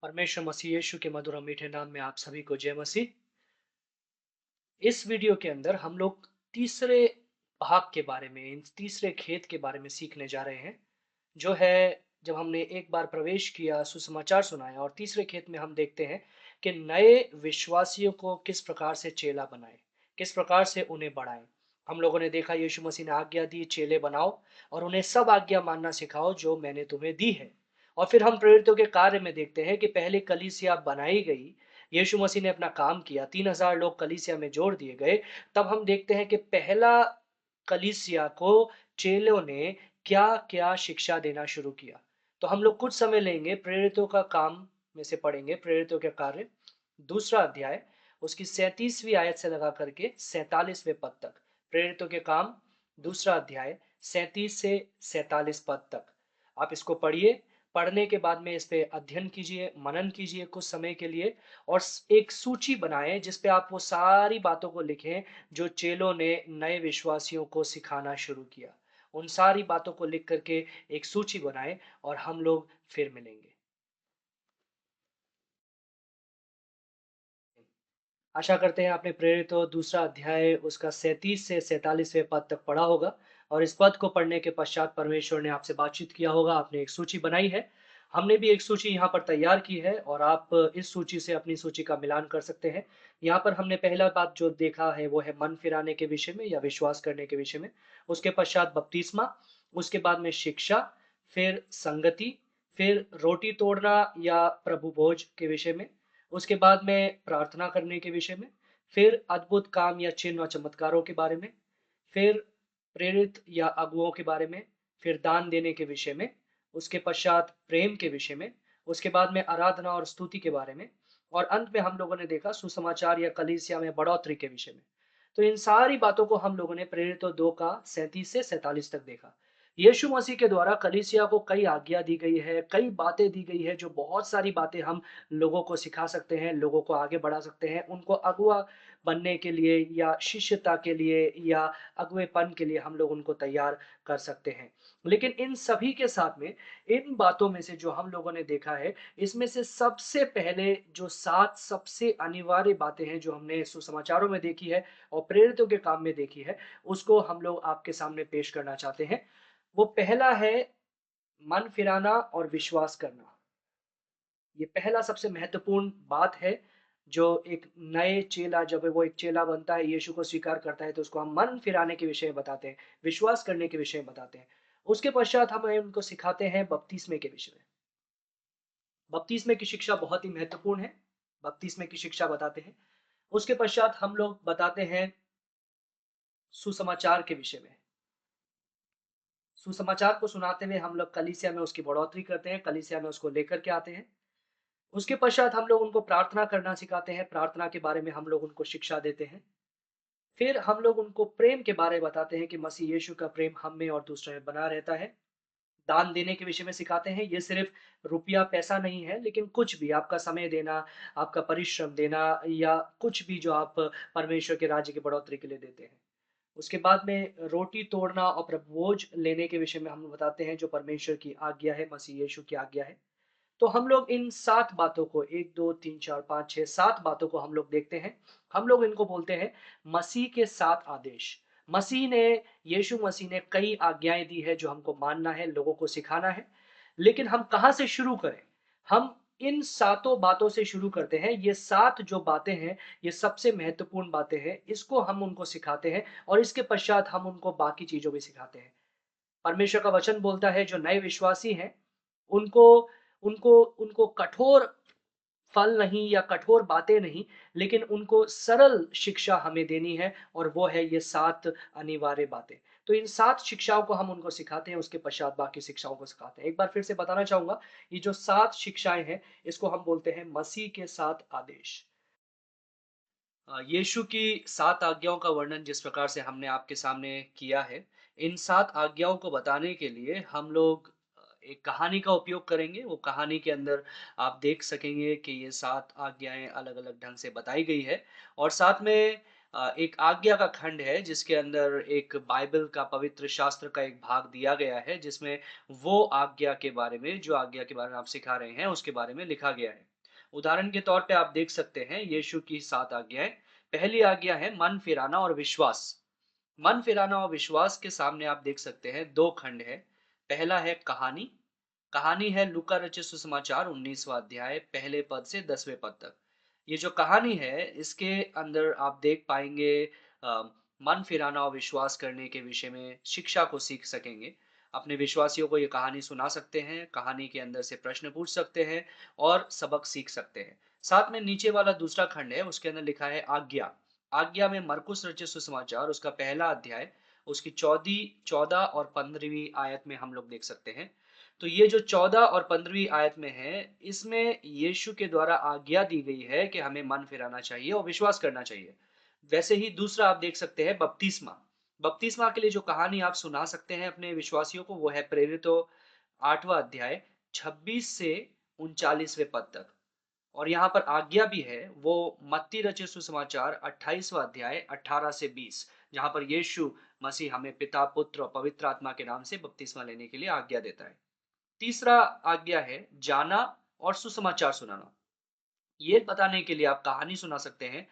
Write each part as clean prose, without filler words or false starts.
परमेश्वर मसीह यीशु के मधुर और मीठे नाम में आप सभी को जय मसीह। इस वीडियो के अंदर हम लोग तीसरे भाग के बारे में, इन तीसरे खेत के बारे में सीखने जा रहे हैं, जो है जब हमने एक बार प्रवेश किया, सुसमाचार सुनाया और तीसरे खेत में हम देखते हैं कि नए विश्वासियों को किस प्रकार से चेला बनाएँ, किस प्रकार से उन्हें बढ़ाएँ। हम लोगों ने देखा यीशु मसीह ने आज्ञा दी, चेले बनाओ और उन्हें सब आज्ञा मानना सिखाओ जो मैंने तुम्हें दी है। और फिर हम प्रेरितों के कार्य में देखते हैं कि पहले कलीसिया बनाई गई, यीशु मसीह ने अपना काम किया, 3000 लोग कलीसिया में जोड़ दिए गए। तब हम देखते हैं कि पहला कलीसिया को चेलों ने क्या-क्या शिक्षा देना शुरू किया। तो हम लोग कुछ समय लेंगे, प्रेरितों का काम में से पढ़ेंगे, प्रेरितों के कार्य, दूसरा अध्याय, उसकी 37वीं आयत से लगा करके 47वें पद तक। प्रेरितों के काम, दूसरा अध्याय, 37 से 47 पद तक। आप इसको पढ़िए, पढ़ने के बाद में इस पे अध्ययन कीजिए, मनन कीजिए कुछ समय के लिए और एक सूची बनाएं जिस पे आप वो सारी बातों को लिखें जो चेलों ने नए विश्वासियों को सिखाना शुरू किया। उन सारी बातों को लिख करके एक सूची बनाएं और हम लोग फिर मिलेंगे। आशा करते हैं आपने प्रेरितों दूसरा अध्याय उसका 37 से 47वें पद तक पढ़ा होगा और इस पद को पढ़ने के पश्चात परमेश्वर ने आपसे बातचीत किया होगा, आपने एक सूची बनाई है। हमने भी एक सूची यहाँ पर तैयार की है और आप इस सूची से अपनी सूची का मिलान कर सकते हैं। यहाँ पर हमने पहला बात जो देखा है वो है मन फिराने के विषय में या विश्वास करने के विषय में। उसके पश्चात बपतिस्मा, उसके बाद में शिक्षा, फिर संगति, फिर रोटी तोड़ना या प्रभु भोज के विषय में, उसके बाद में प्रार्थना करने के विषय में, फिर अद्भुत काम या चिन्ह और चमत्कारों के बारे में, फिर प्रेरित या अगुओं के बारे में, फिर दान देने के विषय में, उसके पश्चात प्रेम के विषय में, उसके बाद में आराधना और स्तुति के बारे में और अंत में हम लोगों ने देखा सुसमाचार या कलीसिया में बढ़ोतरी के विषय में। तो इन सारी बातों को हम लोगों ने प्रेरितों 2 का 37 से 47 तक देखा। यीशु मसीह के द्वारा कलीसिया को कई आज्ञा दी गई है, कई बातें दी गई है जो बहुत सारी बातें हम लोगों को सिखा सकते हैं, लोगों को आगे बढ़ा सकते हैं, उनको अगुआ बनने के लिए या शिष्यता के लिए या अगुवेपन के लिए हम लोग उनको तैयार कर सकते हैं। लेकिन इन सभी के साथ में, इन बातों में से जो हम लोगों ने देखा है, इसमें से सबसे पहले जो 7 सबसे अनिवार्य बातें हैं, जो हमने सुसमाचारों में देखी है और प्रेरितों के काम में देखी है, उसको हम लोग आपके सामने पेश करना चाहते हैं। वो पहला है मन फिराना और विश्वास करना। ये पहला सबसे महत्वपूर्ण बात है, जो एक नए चेला जब वो एक चेला बनता है, यीशु को स्वीकार करता है, तो उसको हम मन फिराने के विषय में बताते हैं, विश्वास करने के विषय में बताते हैं। उसके पश्चात हम उनको सिखाते हैं बपतिस्मे के विषय में। बपतिस्मे की शिक्षा बहुत ही महत्वपूर्ण है, बपतिस्मे की शिक्षा बताते हैं। उसके पश्चात हम लोग बताते हैं सुसमाचार के विषय में। सुसमाचार को सुनाते हुए हम लोग कलीसिया में उसकी बढ़ोतरी करते हैं, कलीसिया में उसको लेकर के आते हैं। उसके पश्चात हम लोग उनको प्रार्थना करना सिखाते हैं, प्रार्थना के बारे में हम लोग उनको शिक्षा देते हैं। फिर हम लोग उनको प्रेम के बारे में बताते हैं कि मसीह यीशु का प्रेम हम में और दूसरों में बना रहता है। दान देने के विषय में सिखाते हैं, ये सिर्फ़ रुपया पैसा नहीं है, लेकिन कुछ भी आपका समय देना, आपका परिश्रम देना या कुछ भी जो आप परमेश्वर के राज्य की बढ़ोतरी के लिए देते हैं। उसके बाद में रोटी तोड़ना और प्रभुभोज लेने के विषय में हम बताते हैं, जो परमेश्वर की आज्ञा है, मसीह यीशु की आज्ञा है। तो हम लोग इन 7 बातों को 1, 2, 3, 4, 5, 6, 7 बातों को हम लोग देखते हैं। हम लोग इनको बोलते हैं मसीह के 7 आदेश। मसीह ने यीशु मसीह ने कई आज्ञाएँ दी है जो हमको मानना है, लोगों को सिखाना है। लेकिन हम कहाँ से शुरू करें? हम इन सातों बातों से शुरू करते हैं। ये 7 जो बातें हैं, ये सबसे महत्वपूर्ण बातें हैं। इसको हम उनको सिखाते हैं और इसके पश्चात हम उनको बाकी चीज़ों भी सिखाते हैं। परमेश्वर का वचन बोलता है जो नए विश्वासी हैं, उनको उनको उनको कठोर फल नहीं या कठोर बातें नहीं, लेकिन उनको सरल शिक्षा हमें देनी है और वो है ये 7 अनिवार्य बातें। तो इन 7 शिक्षाओं को हम उनको सिखाते हैं, उसके पश्चात बाकी शिक्षाओं को सिखाते हैं। एक बार फिर से बताना चाहूँगा, ये जो 7 शिक्षाएँ हैं, इसको हम बोलते हैं मसीह के 7 आदेश। यीशु की 7 आज्ञाओं का वर्णन जिस प्रकार से हमने आपके सामने किया है, इन 7 आज्ञाओं को बताने के लिए हम लोग एक कहानी का उपयोग करेंगे। वो कहानी के अंदर आप देख सकेंगे कि ये 7 आज्ञाएँ अलग-अलग ढंग से बताई गई है और साथ में एक आज्ञा का खंड है जिसके अंदर एक बाइबल का पवित्र शास्त्र का एक भाग दिया गया है जिसमें वो आज्ञा के बारे में जो आज्ञा के बारे में आप सिखा रहे हैं उसके बारे में लिखा गया है। उदाहरण के तौर पे आप देख सकते हैं यीशु की 7 आज्ञाएँ। पहली आज्ञा है मन फिराना और विश्वास। मन फिराना और विश्वास के सामने आप देख सकते हैं 2 खंड है। पहला है कहानी। कहानी है लूका रचित सुसमाचार 19वाँ अध्याय पहले पद से 10वें पद तक। ये जो कहानी है इसके अंदर आप देख पाएँगे अ, मन फिराना और विश्वास करने के विषय में शिक्षा को सीख सकेंगे। अपने विश्वासियों को ये कहानी सुना सकते हैं, कहानी के अंदर से प्रश्न पूछ सकते हैं और सबक सीख सकते हैं। साथ में नीचे वाला दूसरा खंड है उसके अंदर लिखा है आज्ञा। आज्ञा में मरकुस रचित सुसमाचार उसका पहला अध्याय उसकी 14 और 15वीं आयत में हम लोग देख सकते हैं। तो ये जो 14 और 15वीं आयत में है, इसमें यीशु के द्वारा आज्ञा दी गई है कि हमें मन फिराना चाहिए और विश्वास करना चाहिए। वैसे ही दूसरा आप देख सकते हैं बपतिस्मा। बपतिस्मा के लिए जो कहानी आप सुना सकते हैं अपने विश्वासियों को, वो है प्रेरितों 8वाँ अध्याय 26 से 39वें पद तक। और यहाँ पर आज्ञा भी है, वो मत्ती रचित सुसमाचार 28वाँ अध्याय 18 से 20, जहाँ पर यीशु मसीह हमें पिता, पुत्र और पवित्र आत्मा के नाम से बपतिस्मा लेने के लिए आज्ञा देता है। तीसरा आज्ञा है जाना और सुसमाचार सुनाना। ये बताने के लिए आप कहानी सुना सकते हैं।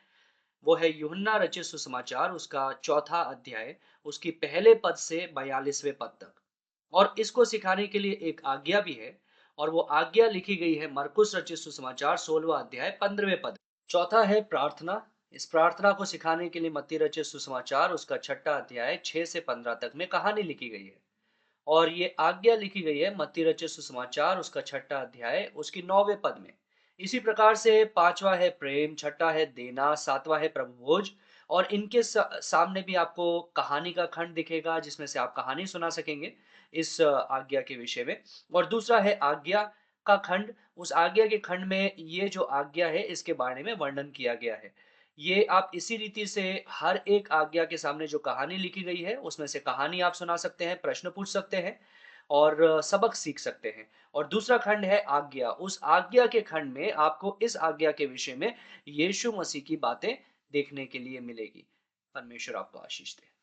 वो है यूहन्ना रचित सुसमाचार उसका चौथा अध्याय उसकी पहले पद से 42वें पद तक। और इसको सिखाने के लिए एक आज्ञा भी है और वो आज्ञा लिखी गई है मरकुस रचित सुसमाचार 16वां अध्याय 15वें पद। चौथा है प्रार्थना। इस प्रार्थना को सिखाने के लिए मत्ती रचित सुसमाचार उसका छठा अध्याय 6 से 15 तक में कहानी लिखी गई है। और ये आज्ञा लिखी गई है मत्ती रचित सुसमाचार उसका छठा अध्याय उसकी 9वें पद में। इसी प्रकार से पांचवा है प्रेम, छठा है देना, सातवां है प्रभु भोज। और इनके सामने भी आपको कहानी का खंड दिखेगा जिसमें से आप कहानी सुना सकेंगे इस आज्ञा के विषय में। और दूसरा है आज्ञा का खंड। उस आज्ञा के खंड में ये जो आज्ञा है इसके बारे में वर्णन किया गया है। ये आप इसी रीति से हर एक आज्ञा के सामने जो कहानी लिखी गई है, उसमें से कहानी आप सुना सकते हैं, प्रश्न पूछ सकते हैं और सबक सीख सकते हैं। और दूसरा खंड है आज्ञा। उस आज्ञा के खंड में आपको इस आज्ञा के विषय में यीशु मसीह की बातें देखने के लिए मिलेगी। परमेश्वर आपको आशीष दे।